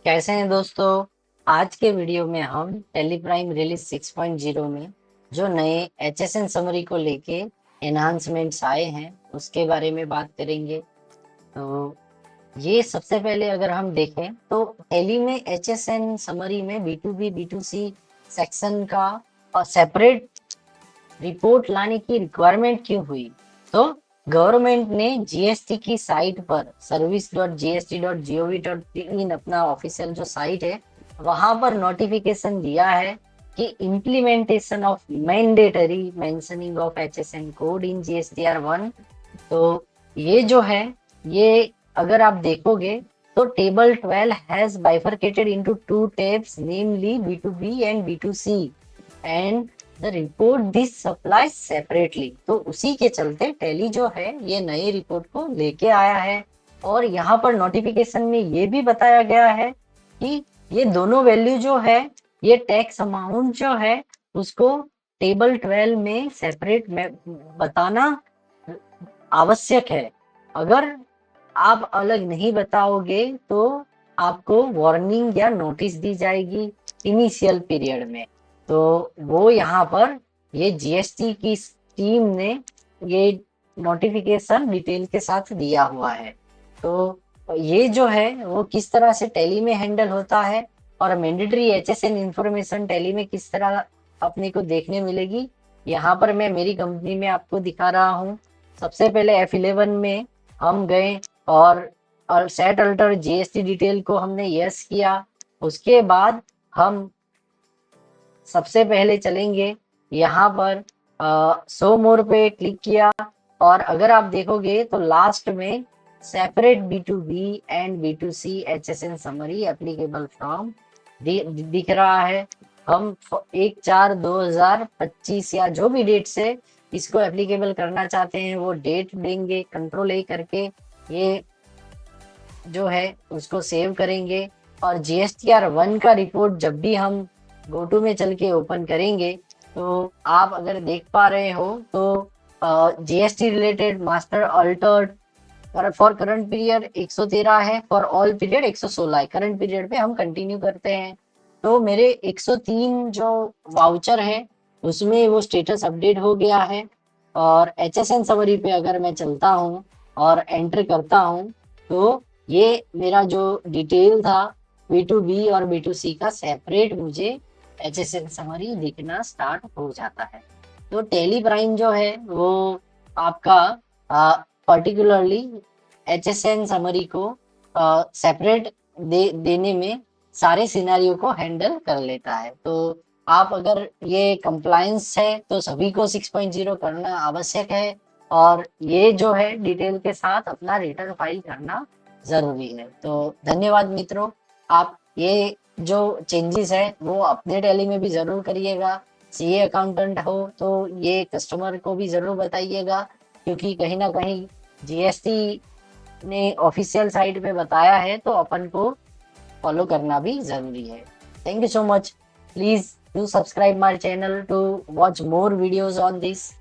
कैसे हैं दोस्तों। आज के वीडियो में हम टेली प्राइम रिलीज 6.0 में जो नए HSN समरी को लेके एनहांसमेंट्स आए हैं उसके बारे में बात करेंगे। तो ये सबसे पहले अगर हम देखें तो टेली में HSN समरी में B2B B2C सेक्शन का सेपरेट रिपोर्ट लाने की रिक्वायरमेंट क्यों हुई। तो गवर्नमेंट ने जीएसटी की साइट पर service.gst.gov.in अपना ऑफिशियल जो साइट है वहां पर नोटिफिकेशन दिया है कि implementation of mandatory mentioning of HSN code in GSTR 1। तो ये जो है ये अगर आप देखोगे तो table 12 has bifurcated into two tabs namely B2B and B2C and the report this supply separately. तो उसी के चलते टेली जो है ये नई रिपोर्ट को लेके आया है और यहाँ पर नोटिफिकेशन में ये भी बताया गया है कि ये दोनों वैल्यू जो है ये टैक्स अमाउंट जो है उसको टेबल 12 में सेपरेट में बताना आवश्यक है। अगर आप अलग नहीं बताओगे तो आपको वार्निंग या नोटिस दी जाएगी इनिशियल पीरियड में। तो वो यहाँ पर ये जीएसटी की टीम ने ये नोटिफिकेशन डिटेल के साथ दिया हुआ है। तो ये जो है वो किस तरह से टैली में हैंडल होता है और मैंडेटरी HSN इंफॉर्मेशन टैली में किस तरह अपने को देखने मिलेगी, यहाँ पर मैं मेरी कंपनी में आपको दिखा रहा हूँ। सबसे पहले F11 में हम गए और सेट अल्टर जीएसटी डिटेल को हमने यस किया। उसके बाद हम सबसे पहले चलेंगे यहाँ पर शो मोर पे क्लिक किया और अगर आप देखोगे तो लास्ट में separate B2B and B2C HSN summary applicable from दिख रहा है। हम 1/4/2025 या जो भी डेट से इसको एप्लीकेबल करना चाहते हैं वो डेट देंगे, कंट्रोल A करके ये जो है उसको सेव करेंगे और GSTR 1 का रिपोर्ट जब भी हम GoTo में चल के ओपन करेंगे तो आप अगर देख पा रहे हो तो GST related master Altered for current period 113 है, फॉर ऑल पीरियड 116 है। करंट पीरियड पे हम कंटिन्यू करते हैं तो मेरे 103 जो वाउचर है उसमें वो स्टेटस अपडेट हो गया है। और HSN समरी पे अगर मैं चलता हूँ और एंटर करता हूँ तो ये मेरा जो डिटेल था B2B और B2C का सेपरेट मुझे HSN समरी दिखना स्टार्ट हो जाता है। तो टेली प्राइम जो है वो आपका पर्टिकुलरली HSN समरी को सेपरेट देने में सारे सिनेरियो को हैंडल कर लेता है। तो आप अगर ये कंप्लायंस है तो सभी को 6.0 करना आवश्यक है और ये जो है डिटेल के साथ अपना रिटर्न फाइल करना जरूरी है। तो धन्यवाद मित्रों, आप ये जो चेंजेस है वो अपने टैली में भी जरूर करिएगा। सीए अकाउंटेंट हो तो ये कस्टमर को भी जरूर बताइएगा क्योंकि कहीं ना कहीं जीएसटी ने ऑफिशियल साइट पे बताया है तो अपन को फॉलो करना भी जरूरी है। Thank you so much. Please do subscribe my channel to watch more videos on this.